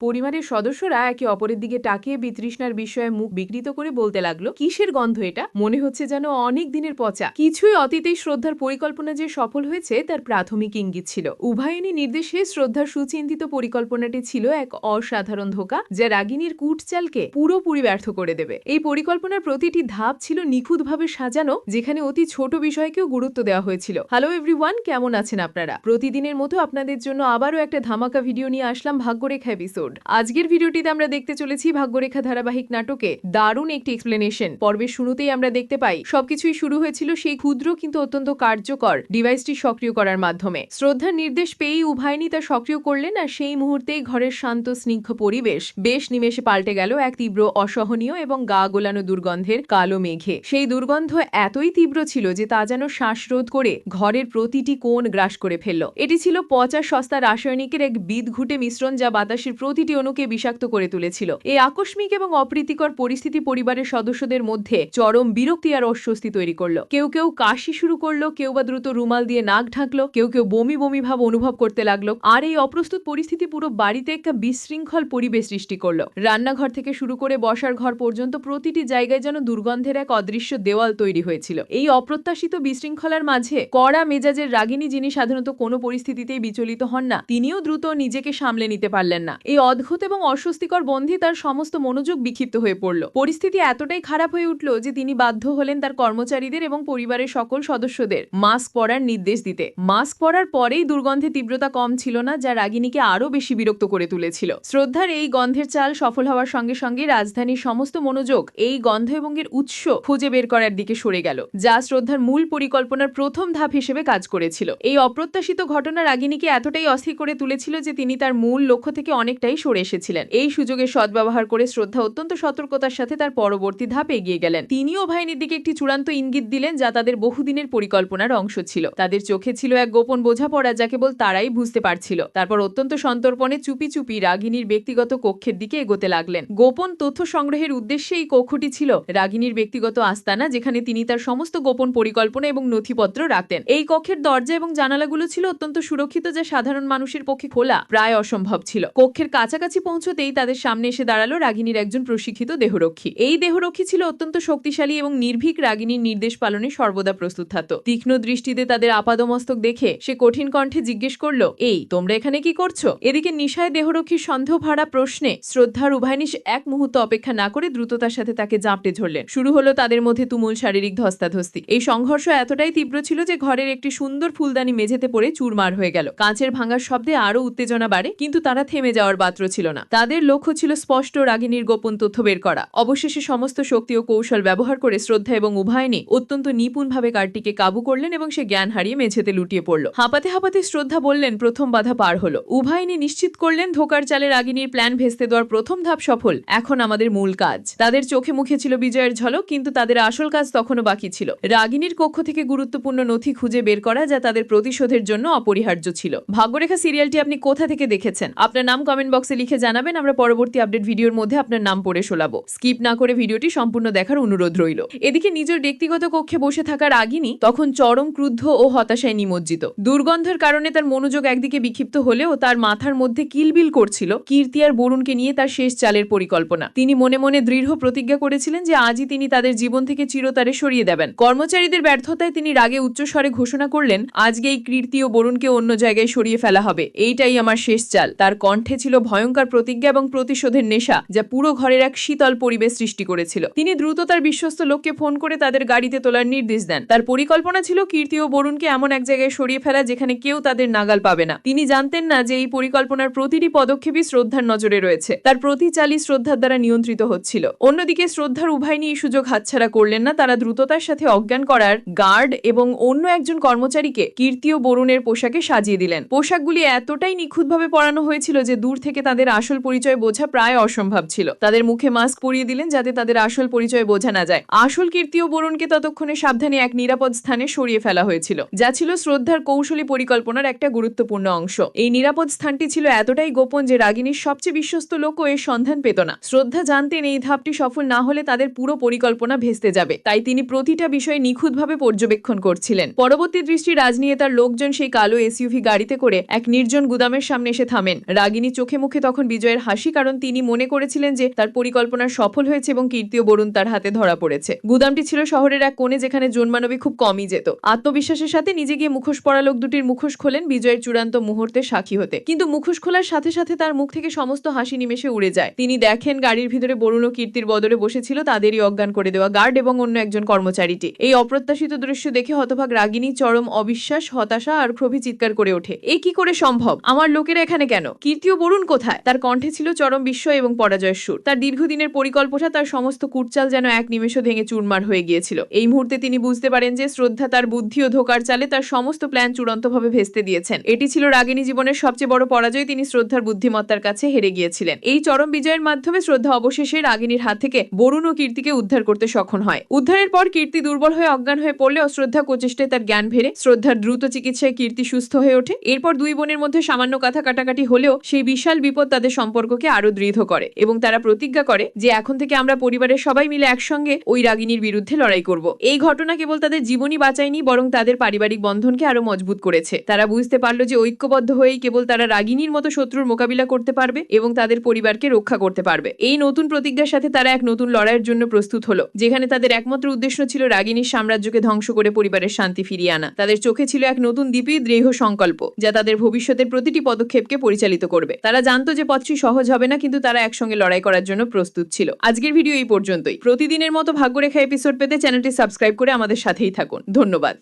পরিবারের সদস্যরা একে অপরের দিকে তাকিয়ে বিতৃষ্ণার বিষয়ে মুখ বিকৃত করে বলতে লাগলো, কিসের গন্ধ এটা? মনে হচ্ছে যেন অনেক দিনের পচা। কিছুই অতীতেই শ্রদ্ধার পরিকল্পনা যে সফল হয়েছে তার প্রাথমিক ইঙ্গিত ছিল। উভয়নী নির্দেশে শ্রদ্ধার সুচিন্তিত পরিকল্পনাটি ছিল এক অসাধারণ ধোঁকা, যা রাগিনীর কুটচালকে পুরোপুরি ব্যর্থ করে দেবে। এই পরিকল্পনার প্রতিটি ধাপ ছিল নিখুঁতভাবে সাজানো, যেখানে অতি ছোট বিষয়কেও গুরুত্ব দেওয়া হয়েছিল। হ্যালো এভরিওয়ান, কেমন আছেন আপনারা? প্রতিদিনের মতো আপনাদের জন্য আবারও একটা ধামাকা ভিডিও নিয়ে আসলাম, ভাগ্যরেখা এপিসোড। আজকের ভিডিওটিতে আমরা দেখতে চলেছি ভাগ্যরেখা ধারাবাহিক নাটকে দারুণ একটি এক্সপ্লেনেশন। পর্বের শুরুতেই আমরা দেখতে পাই সবকিছুই শুরু হয়েছিল সেই ক্ষুদ্র কিন্তু অত্যন্ত কার্যকর ডিভাইসটি সক্রিয় করার মাধ্যমে। শ্রদ্ধার নির্দেশ পেয়েই উভয়নী তা সক্রিয় করলেন, আর সেই মুহূর্তেই ঘরের শান্ত স্নিগ্ধ পরিবেশ বেশ নিমেষে পাল্টে গেল এক তীব্র অসহনীয় এবং গা গোলানো দুর্গন্ধের কালো মেঘে। সেই দুর্গন্ধ এতই তীব্র ছিল যে তা যেন শ্বাসরোধ করে ঘরের প্রতিটি কোণ গ্রাস করে ফেলল। এটি ছিল পচা সস্তা রাসায়নিকের এক বিদঘুটে মিশ্রণ, যা বাতাসের প্রতিটি অণুকে বিষাক্ত করে তুলেছিল। এই আকস্মিক এবং অপ্রীতিকর পরিস্থিতি পরিবারের সদস্যদের মধ্যে চরম বিরক্তি আর অস্বস্তি তৈরি করলো। কেউ কেউ কাশি শুরু করলো, কেউ বা দ্রুত রুমাল দিয়ে নাক ঢাকলো, কেউ কেউ বমি বমি ভাব অনুভব করতে লাগলো। আর এই অপ্রস্তুত পরিস্থিতি পুরো বাড়িতে একটা বিশৃঙ্খল পরিবেশ সৃষ্টি করলো। রান্নাঘর থেকে শুরু করে বসার ঘর পর্যন্ত প্রতিটি জায়গায় যেন দুর্গন্ধের এক অদৃশ্য দেওয়াল তৈরি হয়েছিল। এই অপ্রত্যাশিত বিশৃঙ্খলার মাঝে কড়া মেজাজের রাগিনী, যিনি সাধারণত কোনো পরিস্থিতিতেই বিচলিত হন না, তিনিও দ্রুত নিজেকে সামলে নিতে পারলেন না। এই অদ্ভুত এবং অস্বস্তিকর বন্ধে তার সমস্ত মনোযোগ বিক্ষিপ্ত হয়ে পড়ল। পরিস্থিতি এতটাই খারাপ হয়ে উঠল যে তিনি বাধ্য হলেন তার কর্মচারীদের এবং পরিবারের সকল সদস্যদের মাস্ক পরার নির্দেশ দিতে। মাস্ক পরার পরেই দুর্গন্ধের তীব্রতা কম ছিল না, যা রাগিনীকে আরো বেশি বিরক্ত করে তুলেছিল। শ্রদ্ধার এই গন্ধের চাল সফল হওয়ার সঙ্গে সঙ্গে রাজধানীর সমস্ত মনোযোগ এই গন্ধ এবং এর উৎস খুঁজে বের করার দিকে সরে গেল, যা শ্রদ্ধার মূল পরিকল্পনার প্রথম ধাপ হিসেবে কাজ করেছিল। এই অপ্রত্যাশিত ঘটনা রাগিনীকে এতটাই অস্থির করে তুলেছিল যে তিনি তার মূল লক্ষ্য থেকে অনেকটাই সরে এসেছিলেন। এই সুযোগে সদ্ব্যবহার করে শ্রদ্ধা অত্যন্ত সতর্কতার সাথে তার পরবর্তী ধাপে এগিয়ে গেলেন। তিনিও ভাইনির দিকে একটি চূড়ান্ত ইঙ্গিত দিলেন, যা তাদের বহুদিনের পরিকল্পনার অংশ ছিল। তাদের চোখে ছিল এক গোপন বোঝাপড়া, যা কেবল তারাই বুঝতে পারছিল। তারপর অত্যন্ত সন্তর্পণে চুপি চুপি রাগিনীর ব্যক্তিগত কক্ষের দিকে এগোতে লাগলেন। গোপন তথ্য সংগ্রহের উদ্দেশ্যে এই কক্ষটি ছিল রাগিনীর ব্যক্তিগত আস্তানা, যেখানে তিনি তার সমস্ত গোপন পরিকল্পনা এবং নথিপত্র রাখতেন। এই কক্ষের দরজা এবং জানালাগুলো ছিল অত্যন্ত সুরক্ষিত, যা সাধারণ মানুষের পক্ষে খোলা প্রায় অসম্ভব ছিল। কক্ষের কাছাকাছি পৌঁছতেই তাদের সামনে এসে দাঁড়ালো রাগিনীর একজন প্রশিক্ষিত দেহরক্ষী। এই দেহরক্ষী ছিল অত্যন্ত শক্তিশালী এবং নির্ভীক, রাগিনীর নির্দেশ পালনে সর্বদা প্রস্তুত থাকত। তীক্ষ্ণ দৃষ্টিতে তাদের আপাদমস্তক দেখে সে কঠিন কণ্ঠে জিজ্ঞেস করলো, এই তোমরা এখানে কি করছো? এদিকে নিশায় দেহরক্ষীর সন্দেহ ভরা প্রশ্নে শ্রদ্ধার উভয়নিশ এক মুহূর্ত অপেক্ষা না করে দ্রুততার সাথে তাকে জাপটে ধরলেন। শুরু হলো তাদের মধ্যে তুমুল শারীরিক ধস্তাধস্তি। এই সংঘর্ষ এতটাই তীব্র ছিল যে ঘরের একটি সুন্দর ফুলদানি মেঝেতে পড়ে চুরমার হয়ে গেল। কাঁচের ভাঙার শব্দে আরো উত্তেজনা বাড়ে, কিন্তু তারা থেমে যাওয়ার পাত্র ছিল না। তাদের লক্ষ্য ছিল স্পষ্ট, রাগিনীর গোপন তথ্য বের করা। অবশেষে সমস্ত শক্তি ও কৌশল ব্যবহার করে শ্রদ্ধা এবং উভয়নী অত্যন্ত নিপুণভাবে কার্ডটিকে কাবু করলেন এবং সে জ্ঞান হারিয়ে মেঝেতে লুটিয়ে পড়ল। হাঁপাতে হাঁপাতে শ্রদ্ধা বললেন, প্রথম বাধা পার হলো। উভয়নী নিশ্চিত করলেন ধোকার চালে রাগিনীর প্ল্যান ভেস্তে দেওয়ার প্রথম ধাপ সফল। এখন আমাদের মূল কাজ। তাদের চোখে মুখে ছিল বিজয়ের ঝলক, কিন্তু তাদের আসল কাজ তখনও বাকি ছিল। রাগিনীর কক্ষ থেকে গুরুত্বপূর্ণ নথি খুঁজে বের করা, যা তাদের প্রতিশোধের জন্য অপরিহার্য ছিল। ভাগ্যরেখা সিরিয়ালটি আপনি কোথা থেকে দেখেছেন? আপনার নাম কমেন্ট বক্সে লিখে জানাবেন। আমরা পরবর্তী আপডেট ভিডিওর মধ্যে আপনার নাম পড়ে শোনাবো। স্কিপ না করে ভিডিওটি সম্পূর্ণ দেখার অনুরোধ রইল। এদিকে নিজের ব্যক্তিগত কক্ষে বসে থাকা রাগিনী তখন চরম ক্রুদ্ধ ও হতাশায় নিমজ্জিত। দুর্গন্ধের কারণে তার মনোযোগ একদিকে বিক্ষিপ্ত হলেও তার মাথার মধ্যে কিলবিল করছিল কীর্তি আর বরুণকে নিয়ে তার শেষ চালের পরিকল্পনা। তিনি মনে মনে দৃঢ় প্রতিজ্ঞা করেছিলেন যে আজই তিনি তাদের জীবন থেকে চিরতরে সরিয়ে দেবেন। কর্মচারীদের ব্যর্থতায় তিনি রাগে উচ্চস্বরে ঘোষণা করলেন, আজকে এই কীর্তি ও বরুণকে অন্য জায়গায় সরিয়ে ফেলা হবে। এইটাই আমার শেষ চাল। তার কণ্ঠে ছিল ভয়ঙ্কর প্রতিজ্ঞা এবং প্রতিশোধের নেশা, যা পুরো ঘরের এক শীতল পরিবেশ সৃষ্টি করেছিল। তিনি দ্রুত তার বিশ্বস্ত লোককে ফোন করে তাদের গাড়িতে তোলার নির্দেশ দেন। তার পরিকল্পনা ছিল কীর্তি ও বরুণকে এমন এক জায়গায় সরিয়ে ফেলা যেখানে কেউ তাদের নাগাল পাবে না। তিনি জানতেন না যে এই পরিকল্পনার প্রতিটি পদক্ষেপই শ্রদ্ধার নজরে রয়েছে। তার প্রতি চালই শ্রদ্ধার দ্বারা নিয়ন্ত্রিত হচ্ছিল। অন্যদিকে শ্রদ্ধার উভয়নী এই সুযোগ হাতছাড়া করলেন না। তারা দ্রুততার সাথে অজ্ঞান করার গার্ড এবং অন্য একজন কর্মচারীকে কীর্তি ও বরুণের পোশাকে সাজিয়ে দিলেন। পোশাকগুলি এতটাই নিখুঁতভাবে পরানো হয়েছিল যে দূর থেকে তাদের আসল পরিচয় বোঝা প্রায় অসম্ভব ছিল। তাদের মুখে মাস্ক পরিয়ে দিলেন যাতে তাদের আসল পরিচয় বোঝা না যায়। আসল কীর্তি ও বরুণকে ততক্ষণে সাবধানে এক নিরাপদ স্থানে সরিয়ে ফেলা হয়েছিল, যা ছিল শ্রদ্ধার কৌশলী পরিকল্পনার একটা গুরুত্বপূর্ণ অংশ। এই নিরাপদ স্থানটি ছিল এতটাই গোপন যে রাগিনীর সবচেয়ে বিশ্বস্ত লোকও এর সন্ধান পেত না। শ্রদ্ধা জানতেন এই ধাপটি সফল না হলে তাদের পুরো পরিকল্পনা ভেস্তে যাবে, তাই তিনি প্রতিটা বিষয় নিখুঁতভাবে পর্যবেক্ষণ করছিলেন। পরবর্তী দৃষ্টি রাজনিয়ে তার লোকজন সেই কালো এসইউভি গাড়িতে করে এক নির্জন গুদামের সামনে এসে থামেন। রাগিনী চোখে মুখে তখন বিজয়ের হাসি, কারণ তিনি মনে করেছিলেন যে তার পরিকল্পনা সফল হয়েছে এবং কীর্তি ও বরুণ তার হাতে ধরা পড়েছে। গুদামটি ছিল শহরের এক কোণে, যেখানে জন্মানবী খুব কমই যেত। আত্মবিশ্বাসের সাথে নিজে গিয়ে মুখোশ পরা লোক দুটির মুখোশ খোলেন বিজয়ের চূড়ান্ত মুহূর্তে সাক্ষী হতে। কিন্তু মুখোশ খোলার সাথে সাথে তার মুখ থেকে সমস্ত হাসি নিমেষে উড়ে যায়। তিনি দেখেন গাড়ির ভিতরে বরুণ ও কীর্তির বদলে বসেছিল তাদেরই অজ্ঞান করে দেওয়া গার্ড এবং অন্য একজন কর্মচারীটি। এই অপ্রত্যাশিত দৃশ্য দেখে হতভাগ রাগিনী চরম অবিশ্বাস, হতাশা আর ক্ষোভে চিৎকার করে ওঠে, এ কি করে সম্ভব? আমার লোকেরা এখানে কেন? কীর্তি ও বরুণ কোথায়? তার কণ্ঠে ছিল চরম বিস্ময় এবং পরাজয়ের সুর। তার দীর্ঘদিনের পরিকল্পনা, তার সমস্ত কুটচাল যেন এক নিমেষে ভেঙে চুরমার হয়ে গিয়েছিল। এই মুহূর্তে তিনি বুঝতে পারেন যে শ্রদ্ধা তার বুদ্ধি ও ধোঁকার চালে তার সমস্ত প্ল্যান চূড়ান্তভাবে ভেস্তে দিয়েছেন। এটি ছিল রাগিনী জীবনের সবচেয়ে বড় পরাজয়। তিনি শ্রদ্ধার বুদ্ধিমত্তার কাছে হেরে গিয়েছিলেন। এই চরম বিজয়ের মাধ্যমে শ্রদ্ধা অবশেষে রাগিনীর হাত থেকে বরুণ ও কীর্তিকে উদ্ধার করতে সক্ষম হয়। উদ্ধারের পর কীর্তি দুর্বল হয়ে অজ্ঞান হয়ে পড়লে অশ্রদ্ধা প্রচেষ্টায় তার জ্ঞান ফেরে। শ্রদ্ধার দ্রুত চিকিৎসায় কীর্তি সুস্থ হয়ে ওঠে। এরপর দুই বোনের মধ্যে সামান্য কথা কাটাকাটি হলেও সেই বিশাল বিপদ তাদের সম্পর্ককে আরো দৃঢ় করে এবং তারা প্রতিজ্ঞা করে যে এখন থেকে আমরা পরিবারের সবাই মিলে একসঙ্গে ওই রাগিনীর বিরুদ্ধে লড়াই করব। এই ঘটনা কেবল তাদের জীবনই বাঁচায়নি, বরং তাদের পারিবারিক বন্ধনকে আরো মজবুত করেছে। তারা বুঝতে পারল যে ঐক্যবদ্ধ হয়েই কেবল তারা রাগিনীর মতো শত্রুর মোকাবিলা করতে পারবে এবং তাদের পরিবারকে রক্ষা করতে পারবে। এই নতুন প্রতিজ্ঞার সাথে তারা এক নতুন লড়াইয়ের জন্য প্রস্তুত হলো, যেখানে তাদের একমাত্র উদ্দেশ্য ছিল রাগিনীর সাম্রাজ্যকে ধ্বংস করে পরিবারের শান্তি ফিরিয়ে আনা। তাদের চোখে ছিল এক নতুন দ্বীপে দৃঢ় সংকল্প, যা তাদের ভবিষ্যতের প্রতিটি পদক্ষেপকে পরিচালিত করবে। তারা জানতো যে পথটি সহজ হবে না, কিন্তু তারা একসঙ্গে লড়াই করার জন্য প্রস্তুত ছিল। আজকের ভিডিও এই পর্যন্তই। প্রতিদিনের মতো ভাগ্যরেখা এপিসোড পেতে চ্যানেলটি সাবস্ক্রাইব করে আমাদের সাথেই থাকুন। ধন্যবাদ।